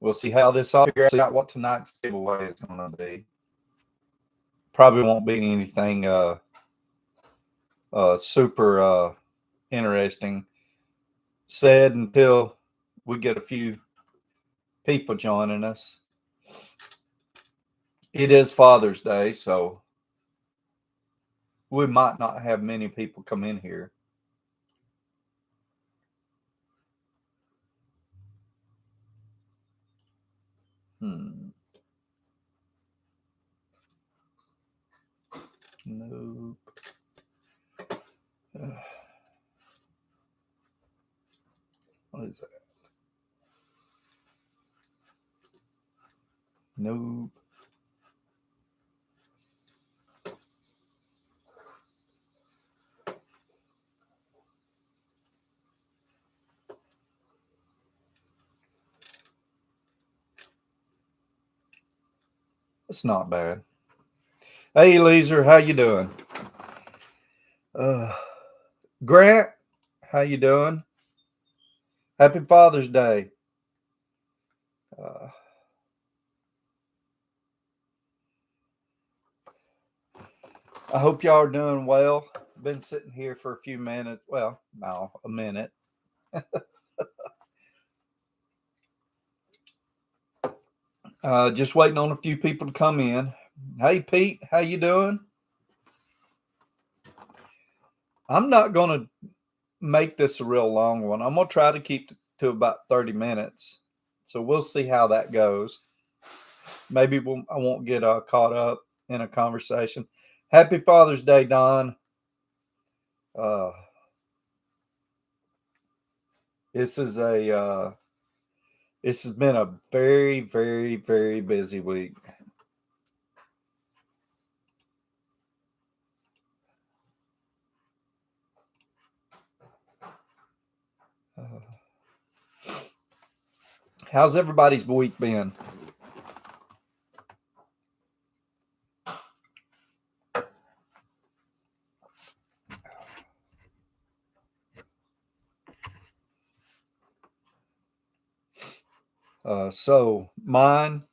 we'll see how this all figure out what tonight's giveaway is going to be. Probably won't be anything super interesting said until we get a few people joining us. It is Father's Day, so we might not have many people come in here. Nope. What is that? Nope. It's not bad. Hey, Leeser, how you doing? Grant, how you doing? Happy Father's Day. I hope y'all are doing well. Been sitting here for a few minutes. Well, no, a minute. Just waiting on a few people to come in. Hey, Pete, how you doing? I'm not going to make this a real long one. I'm going to try to keep it to about 30 minutes. So we'll see how that goes. Maybe I won't get caught up in a conversation. Happy Father's Day, Don. This has been a very, very, very busy week. How's everybody's week been? So mine,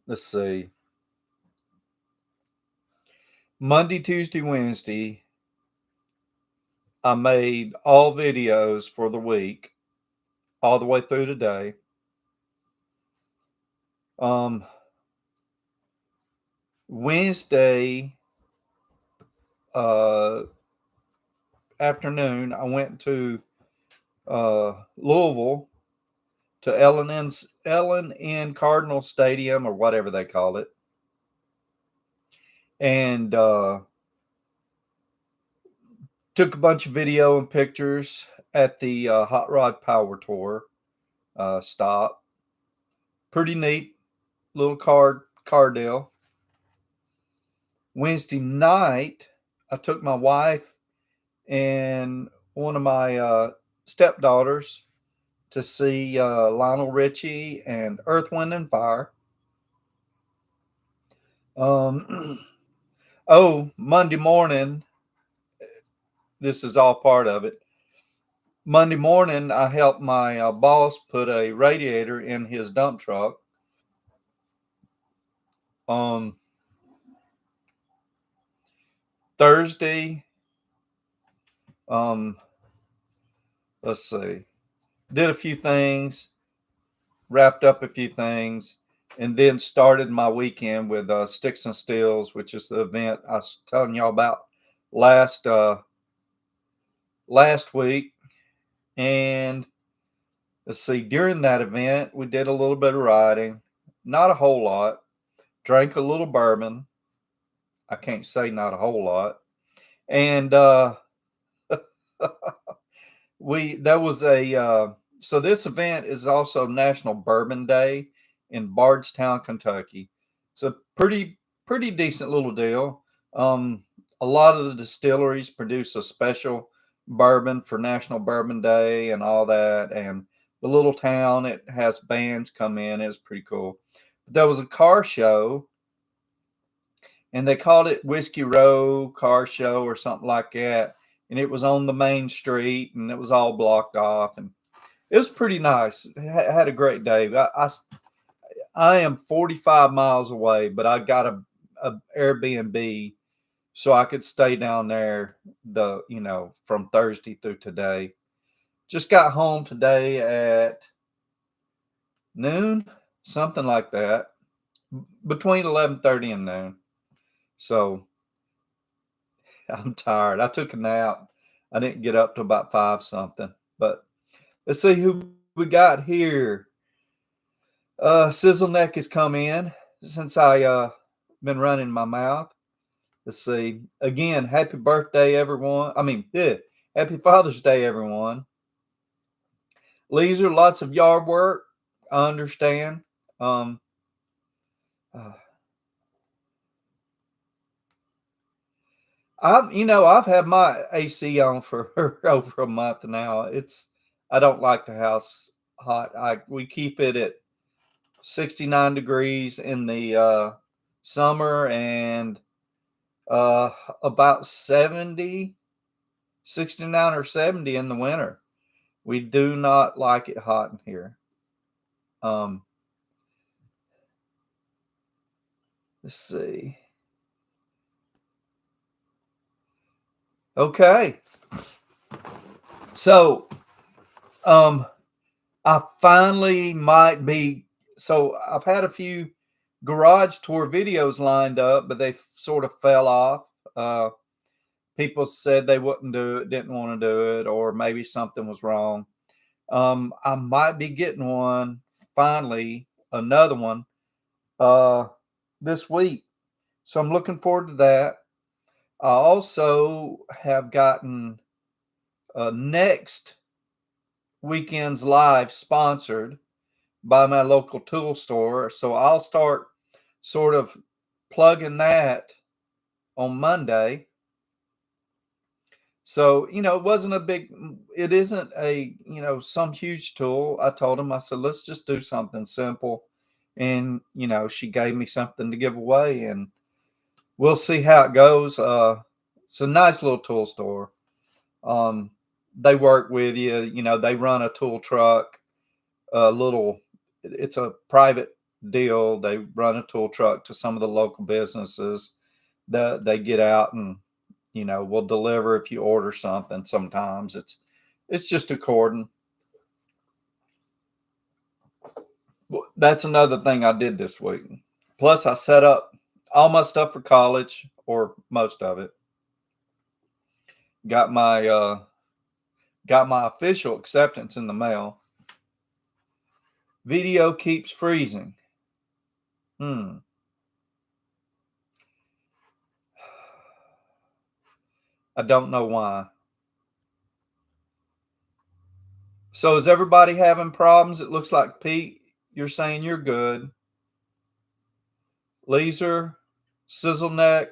let's see. Monday, Tuesday, Wednesday, I made all videos for the week, all the way through today. Wednesday afternoon, I went to Louisville to L&N Cardinal Stadium, or whatever they call it, and took a bunch of video and pictures at the Hot Rod Power Tour stop. Pretty neat little car deal. Wednesday night, I took my wife and one of my stepdaughters to see Lionel Richie and Earth, Wind, and Fire. Monday morning, this is all part of it. Monday morning, I helped my boss put a radiator in his dump truck. Thursday, let's see, did a few things, wrapped up a few things, and then started my weekend with Sticks and Steels, which is the event I was telling y'all about last week. And let's see, during that event, we did a little bit of riding, not a whole lot, drank a little bourbon. I can't say not a whole lot. And so this event is also National Bourbon Day in Bardstown, Kentucky. It's a pretty decent little deal. A lot of the distilleries produce a special bourbon for National Bourbon Day and all that. And the little town, it has bands come in. It's pretty cool. But there was a car show, and they called it Whiskey Row Car Show or something like that. And it was on the main street, and it was all blocked off, and it was pretty nice. I had a great day. I am 45 miles away, but I got a Airbnb so I could stay down there from Thursday through today. Just got home today at noon, something like that, between 11:30 and noon. So I'm tired. I took a nap. I didn't get up to about 5 something. But let's see who we got here. Sizzle Neck has come in since I been running my mouth. Let's see. Again, happy birthday, everyone. Happy Father's Day, everyone. Leisure, lots of yard work. I understand. Um, I've had my AC on for over a month now. I don't like the house hot. We keep it at 69 degrees in the summer and about 69 or 70 in the winter. We do not like it hot in here. Let's see. Okay. So, I finally might be. So I've had a few garage tour videos lined up, but they sort of fell off. People said they wouldn't do it, didn't want to do it, or maybe something was wrong. I might be getting one finally, another one, this week. So I'm looking forward to that. I also have gotten next weekend's live sponsored by my local tool store. So I'll start sort of plugging that on Monday. So, it isn't some huge tool. I told him, I said, let's just do something simple. And, she gave me something to give away and we'll see how it goes. It's a nice little tool store. They work with you, they run a tool truck, it's a private deal. They run a tool truck to some of the local businesses that they get out and, will deliver if you order something. Sometimes it's just according. That's another thing I did this week. Plus, I set up all my stuff for college, or most of it. Got my official acceptance in the mail. Video keeps freezing. I don't know why. So is everybody having problems? It looks like Pete, you're saying you're good. Laser, Sizzle Neck,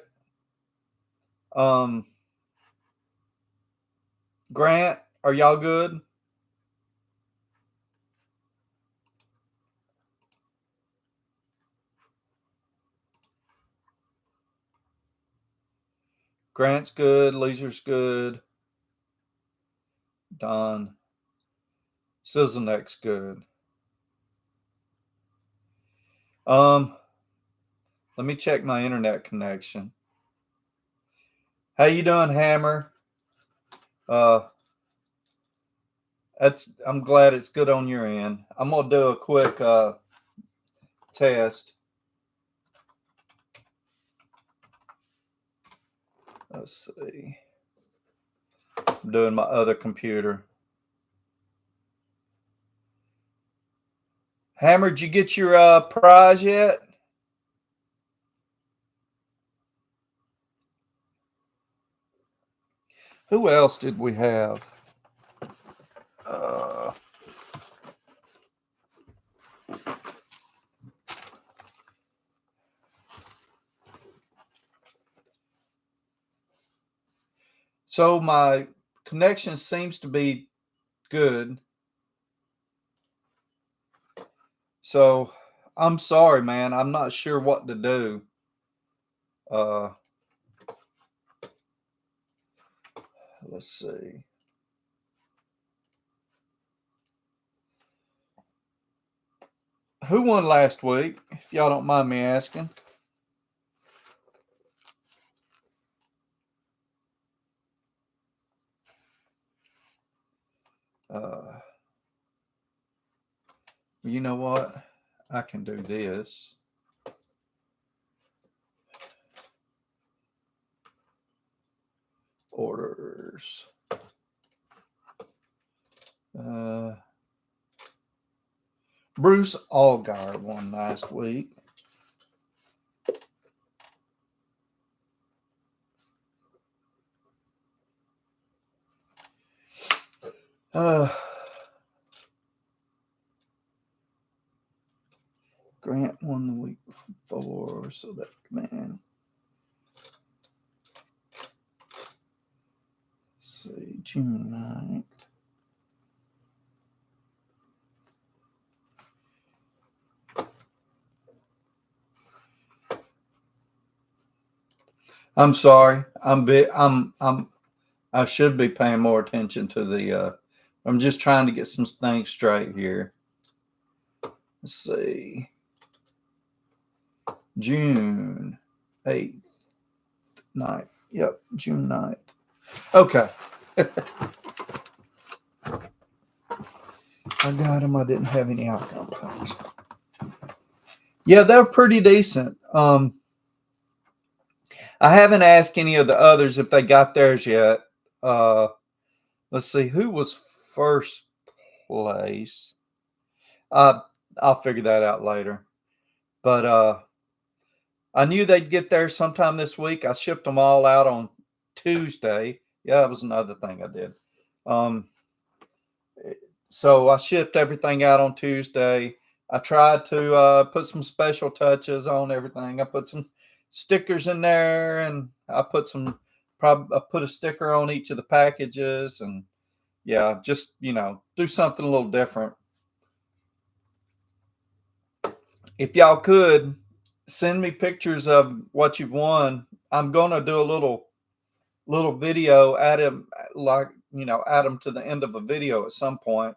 Grant, are y'all good? Grant's good. Laser's good. Don. Sizzle Neck's good. Let me check my internet connection. How you doing, Hammer? I'm glad it's good on your end. I'm gonna do a quick test. Let's see. I'm doing my other computer. Hammer, did you get your prize yet? Who else did we have? So my connection seems to be good. So I'm sorry, man. I'm not sure what to do. Let's see. Who won last week, if y'all don't mind me asking? You know what? I can do this. Orders. Bruce Allgaier won last week. Grant won the week before, so that man. Let's see, June 9th. I'm sorry. I should be paying more attention to the I'm just trying to get some things straight here. Let's see. June 8th, 9th. Yep, June 9th. Okay. I got them. I didn't have any outcome plans. Yeah, they're pretty decent. I haven't asked any of the others if they got theirs yet. Let's see, who was first place? I'll figure that out later. But I knew they'd get there sometime this week. I shipped them all out on Tuesday. Yeah, that was another thing I did. So I shipped everything out on Tuesday. I tried to put some special touches on everything. I put some stickers in there, and I put a sticker on each of the packages, and yeah, just do something a little different. If y'all could send me pictures of what you've won, I'm gonna do a little video, add them to the end of a video at some point.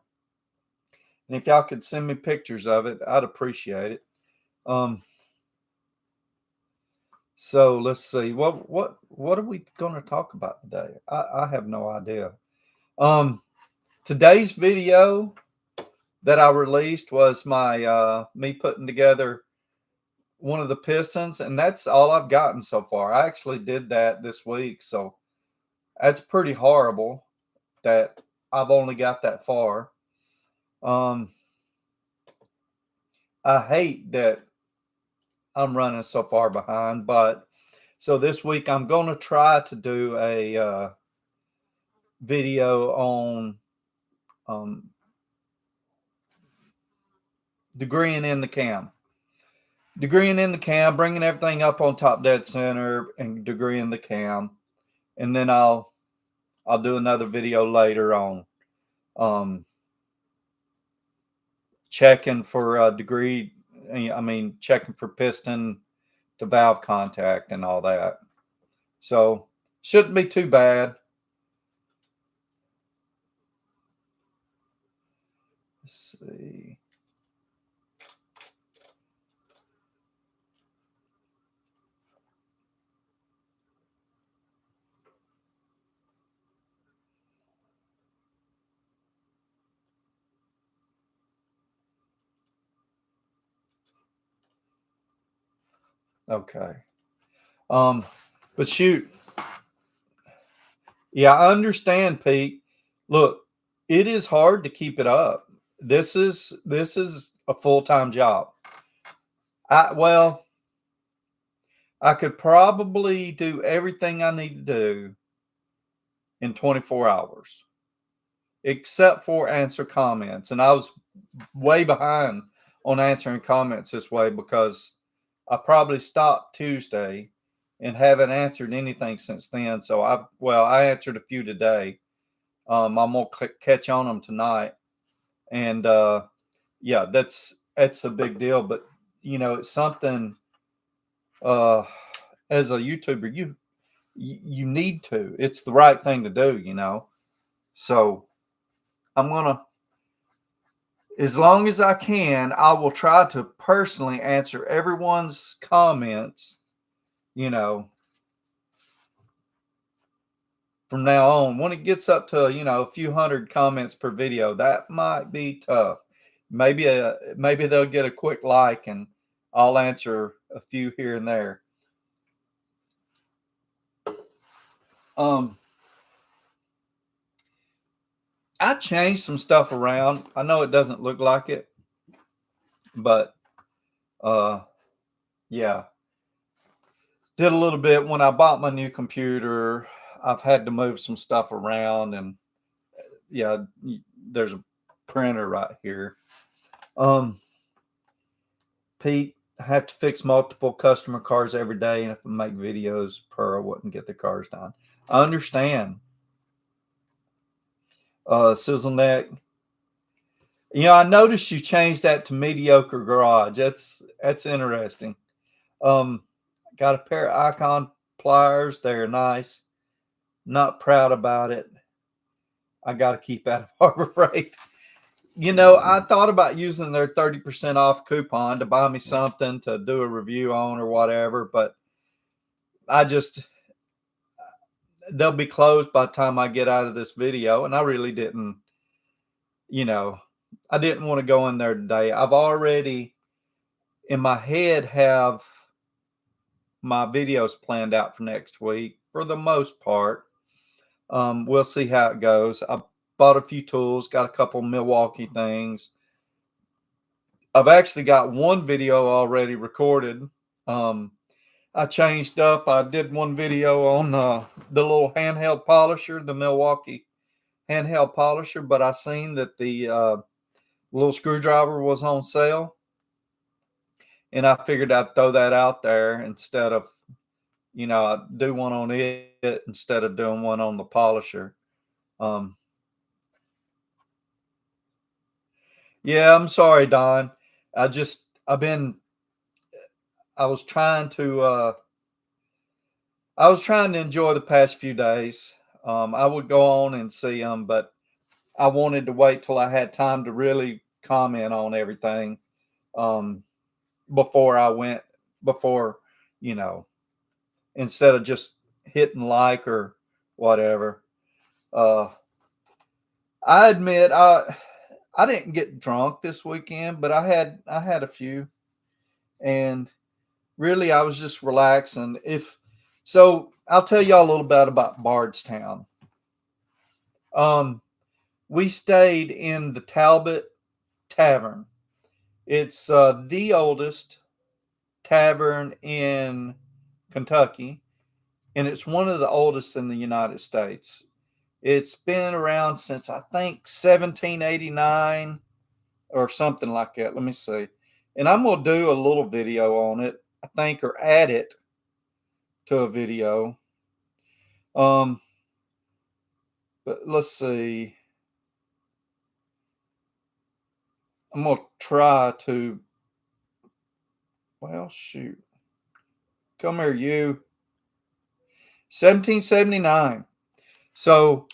And if y'all could send me pictures of it, I'd appreciate it. So let's see. What are we going to talk about today? I have no idea. Today's video that I released was my me putting together one of the pistons, and that's all I've gotten so far. I actually did that this week, so that's pretty horrible that I've only got that far. I hate that I'm running so far behind, but so this week I'm going to try to do a video on degreeing in the cam. Degreeing in the cam, bringing everything up on top dead center and degreeing the cam. And then I'll do another video later on checking for checking for piston to valve contact and all that. So shouldn't be too bad. Let's see. Okay. But shoot. Yeah, I understand, Pete. Look, it is hard to keep it up. This is a full-time job. I could probably do everything I need to do in 24 hours, except for answer comments. And I was way behind on answering comments this way because I probably stopped Tuesday and haven't answered anything since then. So I answered a few today. I'm gonna catch on them tonight, and yeah, that's a big deal. But it's something. As a YouTuber, you need to. It's the right thing to do. So I'm gonna. as long as I can, I will try to personally answer everyone's comments, you know, from now on. When it gets up to, a few hundred comments per video, that might be tough. Maybe they'll get a quick like and I'll answer a few here and there. I changed some stuff around. I know it doesn't look like it, but yeah. Did a little bit when I bought my new computer. I've had to move some stuff around, and yeah, there's a printer right here. Pete, I have to fix multiple customer cars every day, and if I make videos per, I wouldn't get the cars done. I understand. Sizzle neck. I noticed you changed that to mediocre garage. That's interesting. Got a pair of Icon pliers. They're nice. Not proud about it. I got to keep out of Harbor Freight. I thought about using their 30% off coupon to buy me something to do a review on or whatever, but they'll be closed by the time I get out of this video. And I really didn't, I didn't want to go in there today. I've already in my head have my videos planned out for next week for the most part. We'll see how it goes. I bought a few tools, got a couple Milwaukee things. I've actually got one video already recorded. I changed up. I did one video on the little handheld polisher, the Milwaukee handheld polisher, but I seen that the little screwdriver was on sale. And I figured I'd throw that out there instead of, do one on it instead of doing one on the polisher. Yeah, I'm sorry, Don. I was trying to enjoy the past few days. I would go on and see them, but I wanted to wait till I had time to really comment on everything before I went, before, instead of just hitting like or whatever. I admit I didn't get drunk this weekend, but I had a few, and really I was just relaxing. So, I'll tell y'all a little bit about Bardstown. We stayed in the Talbot Tavern. It's the oldest tavern in Kentucky, and it's one of the oldest in the United States. It's been around since I think 1789 or something like that. Let me see. And I'm going to do a little video on it, I think, or add it to a video. But let's see. I'm going to try to, well, shoot. Come here, you. 1779. So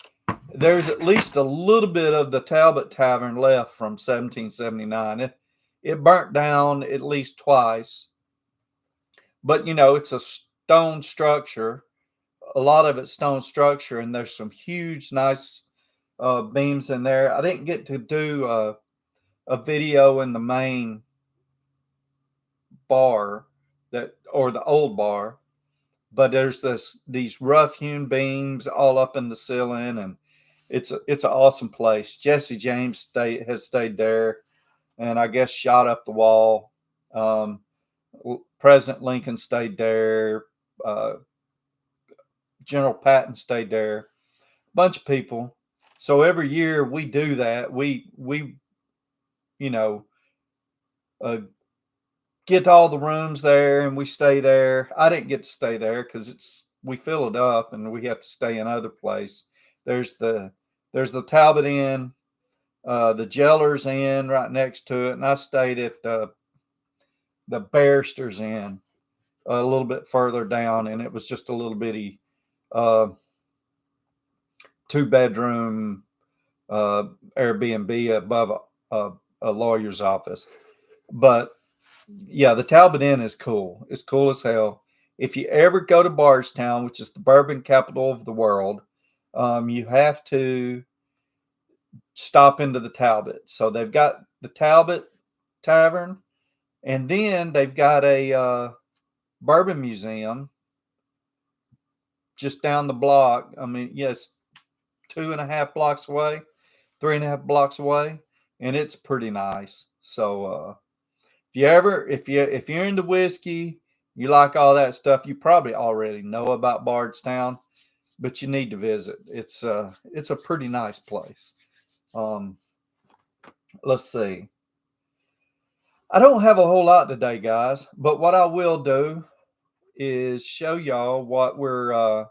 there's at least a little bit of the Talbot Tavern left from 1779. It burnt down at least twice. But, it's a stone structure. A lot of it's stone structure, and there's some huge, nice beams in there. I didn't get to do a video in the main bar or the old bar, but there's these rough hewn beams all up in the ceiling, and it's an awesome place. Jesse James has stayed there, and I guess shot up the wall. President Lincoln stayed there. General Patton stayed there. A bunch of people. So every year we do that. We get all the rooms there and we stay there. I didn't get to stay there because we fill it up and we have to stay in other place. There's the Talbot Inn, the Jellers Inn right next to it, and I stayed at the Barristers Inn a little bit further down, and it was just a little bitty 2-bedroom Airbnb above a lawyer's office. But yeah, the Talbot Inn is cool. It's cool as hell. If you ever go to Bardstown, which is the bourbon capital of the world, you have to stop into the Talbot. So they've got the Talbot Tavern, and then they've got a bourbon museum just down the block. I mean, yes, 2.5 blocks away, 3.5 blocks away, and it's pretty nice. So if you're into whiskey, you like all that stuff, you probably already know about Bardstown, but you need to visit. It's a pretty nice place. Um, let's see. I don't have a whole lot today, guys, but what I will do is show y'all what we're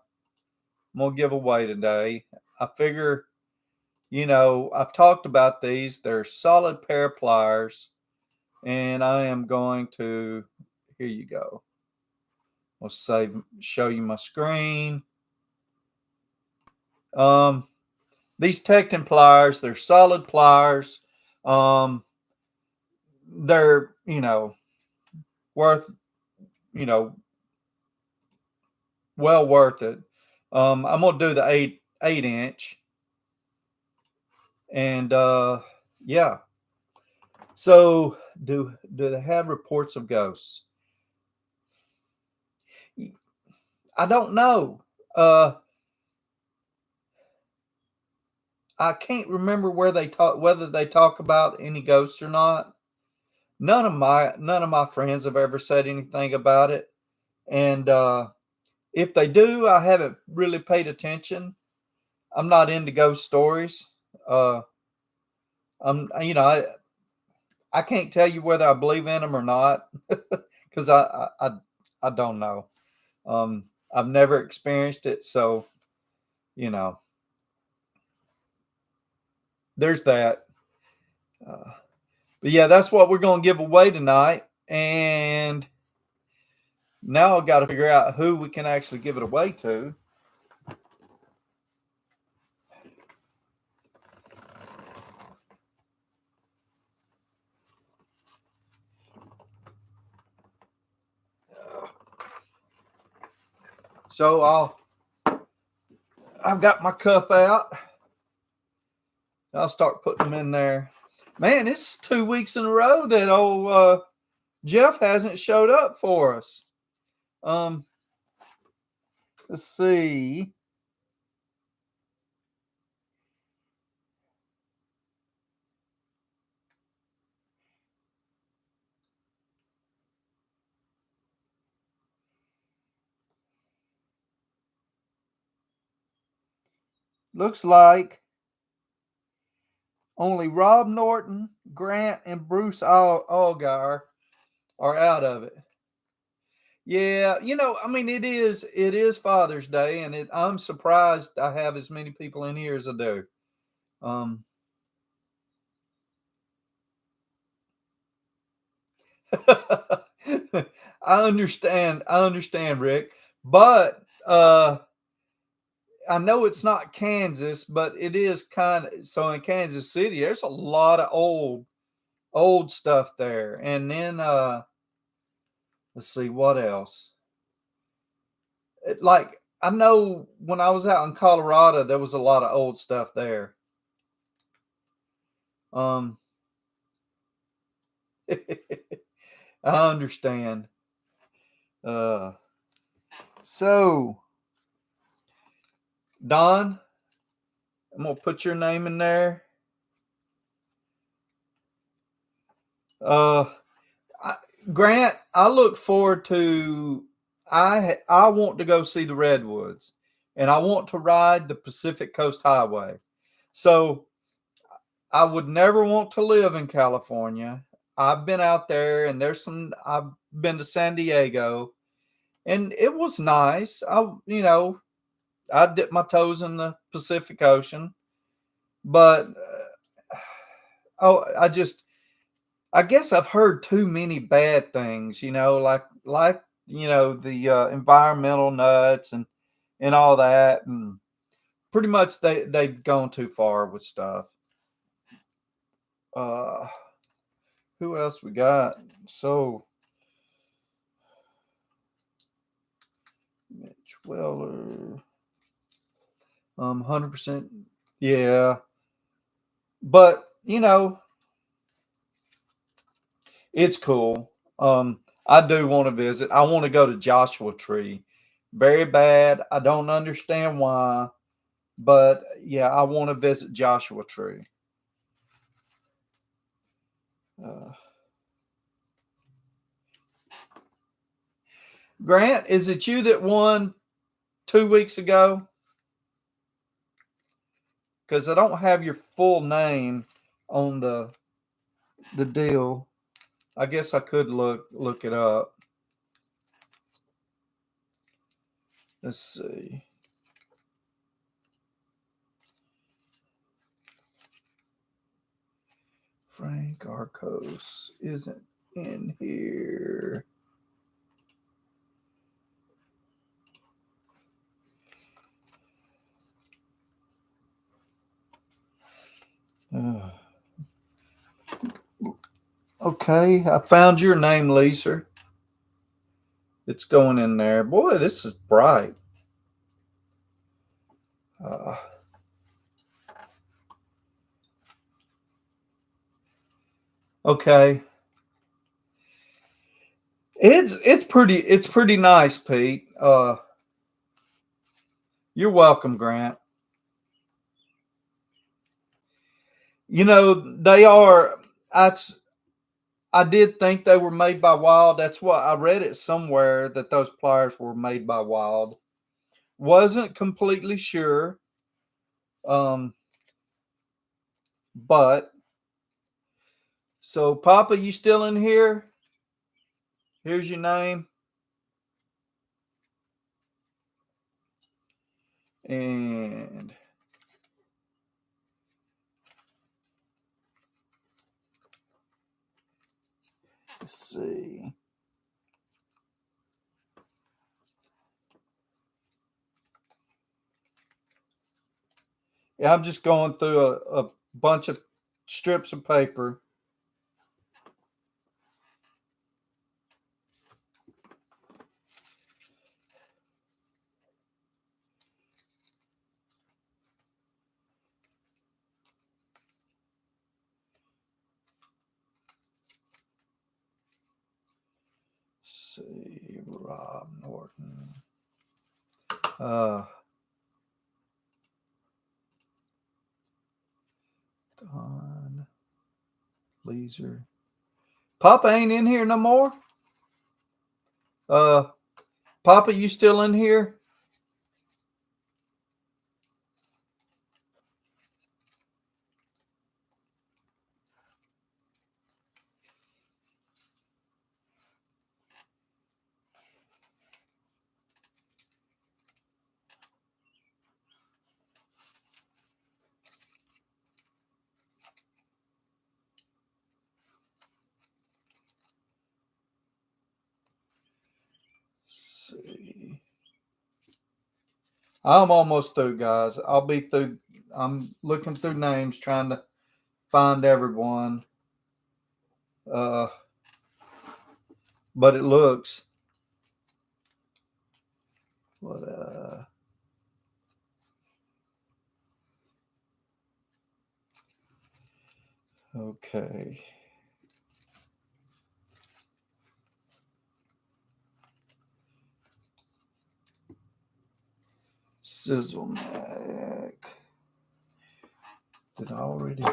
gonna give away today. I figure, I've talked about these. They're solid pair of pliers, and I am going to. Here you go. I'll show you my screen. These Tekton pliers, they're solid pliers. They're worth you know well worth it. I'm gonna do the 8 inch, and yeah. So do they have reports of ghosts? I don't know. I can't remember whether they talk about any ghosts or not. None of my friends have ever said anything about it, and if they do, I haven't really paid attention. I'm not into ghost stories. I can't tell you whether I believe in them or not because I don't know. I've never experienced it, so you know, there's that. But yeah, that's what we're going to give away tonight. And now I've got to figure out who we can actually give it away to. So I've got my cup out. I'll start putting them in there. Man, it's 2 weeks in a row that old Jeff hasn't showed up for us. Let's see. Looks like only Rob Norton, Grant, and Bruce Algar are out of it. Yeah, I mean, it is Father's Day, and I'm surprised I have as many people in here as I do. Um, I understand, Rick, but I know it's not Kansas, but it is kind of so in Kansas City. There's a lot of old stuff there, and then let's see what else. Like I know when I was out in Colorado, there was a lot of old stuff there. Um, I understand. Uh, so Don, I'm gonna put your name in there. Uh, Grant, I look forward to. I want to go see the redwoods, and I want to ride the Pacific Coast Highway. So I would never want to live in California. I've been out there, and I've been to San Diego, and it was nice. I dipped my toes in the Pacific Ocean, but oh, I guess I've heard too many bad things. Like the environmental nuts and all that, and pretty much they've gone too far with stuff. Uh, Who else we got? So Mitch Weller. 100%. Yeah. But, it's cool. I do want to visit. I want to go to Joshua Tree. Very bad. I don't understand why. But yeah, I want to visit Joshua Tree. Grant, is it you that won 2 weeks ago? Because I don't have your full name on the deal. I guess I could look it up. Let's see. Frank Arcos isn't in here. Okay, I found your name, Lisa. It's going in there. Boy, this is bright. Okay. It's pretty nice, Pete. You're welcome, Grant. They are. I did think they were made by Wild. That's what I read it somewhere that those pliers were made by Wild. Wasn't completely sure. But so Papa, you still in here? Here's your name. And let's see. Yeah, I'm just going through a bunch of strips of paper. Let's see, Rob Norton. Don Leeser. Papa ain't in here no more. Papa, you still in here? See. I'm almost through, guys. I'll be through. I'm looking through names, trying to find everyone. But it looks. What? Okay. Sizzle neck. Did I already?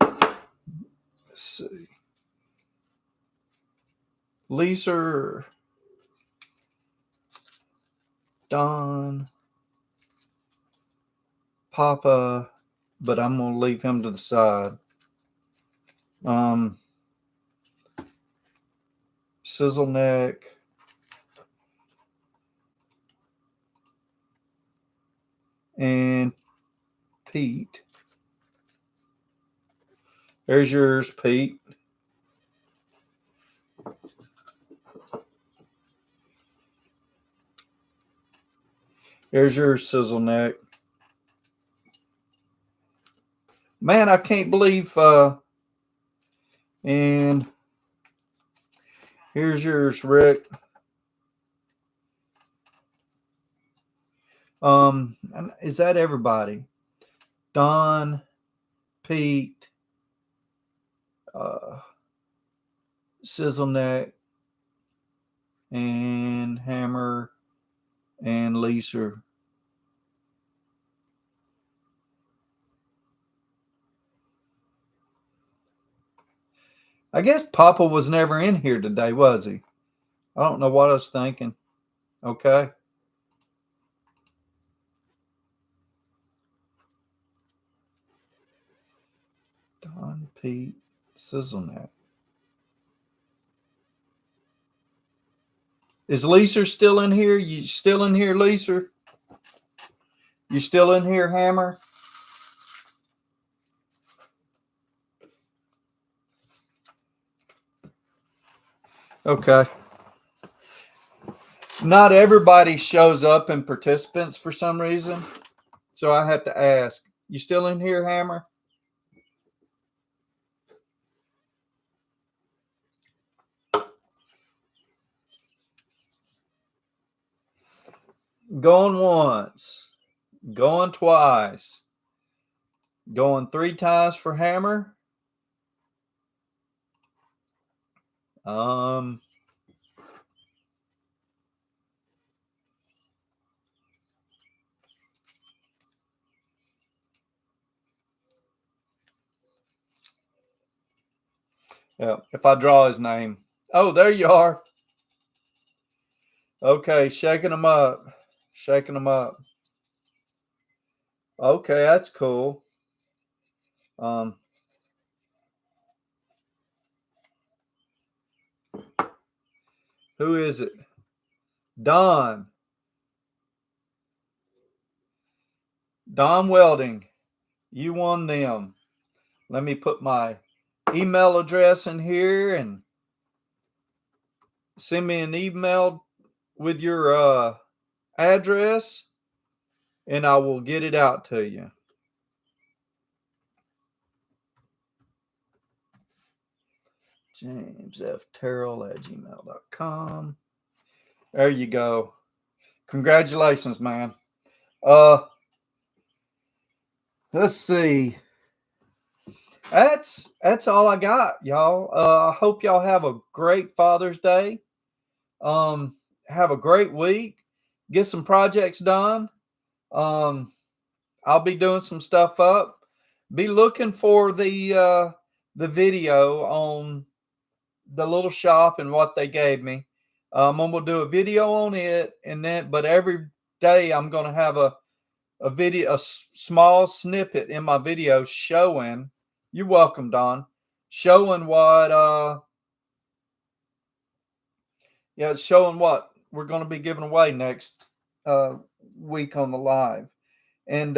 Let's see. Lisa. Don. Papa. But I'm going to leave him to the side. Sizzle neck. And Pete. There's yours, Pete. There's your sizzle neck. Man, I can't believe And here's yours, Rick. Is that everybody? Don, Pete, Sizzleneck, and Hammer, and Lisa. I guess Papa was never in here today, was he? I don't know what I was thinking. Okay. Don, Pete, Sizzleneck. Is Lisa still in here? You still in here, Lisa? You still in here, Hammer? Okay. Not everybody shows up in participants for some reason. So I have to ask. You still in here, Hammer? Going once. Going twice. Going 3 times for Hammer. Yeah, if I draw his name. Oh, there you are. Okay, shaking them up. Shaking them up. Okay, that's cool. Who is it? Don. Don Welding. You won them. Let me put my email address in here and send me an email with your address, and I will get it out to you. JamesFTerrell@gmail.com. There you go. Congratulations, man. Let's see. That's all I got, y'all. I hope y'all have a great Father's Day. Have a great week. Get some projects done. I'll be doing some stuff up. Be looking for the video on the little shop and what they gave me. I'm gonna do a video on it, and then but every day I'm gonna have a video, a small snippet in my video showing. You're welcome, Don. Showing what showing what we're going to be giving away next week on the live. And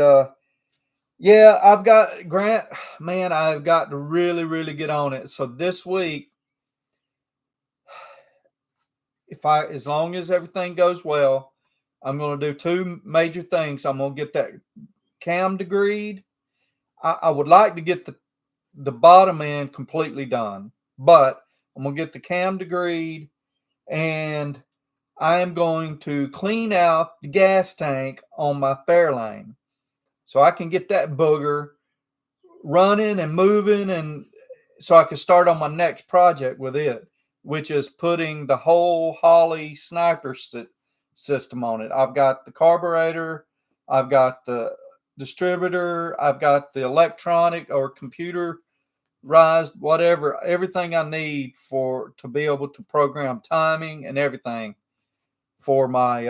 yeah, I've got Grant, man, I've got to really get on it. So this week, as long as everything goes well, I'm going to do 2 major things. I'm going to get that cam degreed. I would like to get the bottom end completely done, but I'm going to get the cam degreed, and I am going to clean out the gas tank on my Fairlane so I can get that booger running and moving, and so I can start on my next project with it, which is putting the whole Holley sniper system on it. I've got the carburetor, I've got the distributor, I've got the electronic or computerized, whatever, everything I need to be able to program timing and everything for my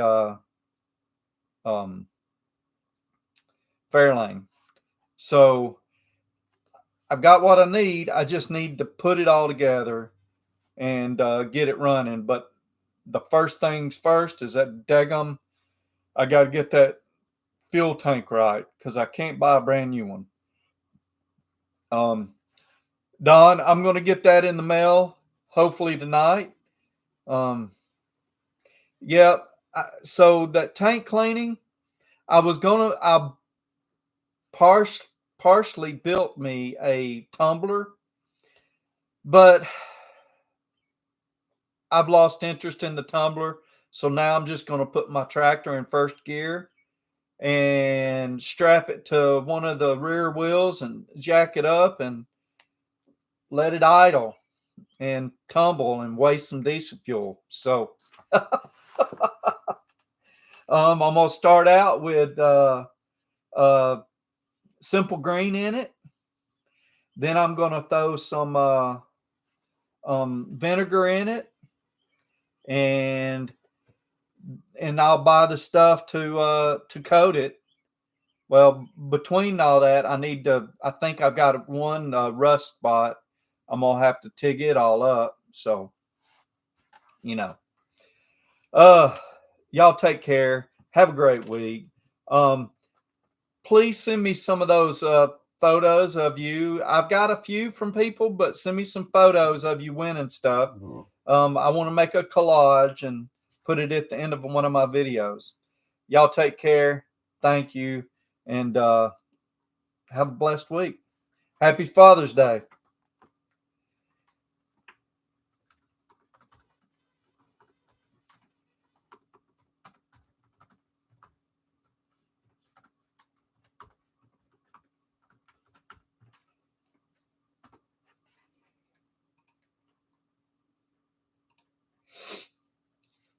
Fairlane. So I've got what I need. I just need to put it all together and get it running. But the first things first is that daggum, I got to get that fuel tank right because I can't buy a brand new one. Don, I'm going to get that in the mail hopefully tonight. Yeah. So that tank cleaning, I partially built me a tumbler But I've lost interest in the tumbler. So now I'm just going to put my tractor in first gear and strap it to one of the rear wheels and jack it up and let it idle and tumble and waste some diesel fuel. So I'm going to start out with simple green in it. Then I'm going to throw some vinegar in it, and I'll buy the stuff to coat it. Well, between all that, I think I've got one rust spot. I'm going to have to TIG it all up. So, you know, y'all take care. Have a great week. Please send me some of those photos of you. I've got a few from people, but send me some photos of you winning stuff. I want to make a collage and put it at the end of one of my videos. Y'all take care. Thank you. And have a blessed week. Happy Father's Day.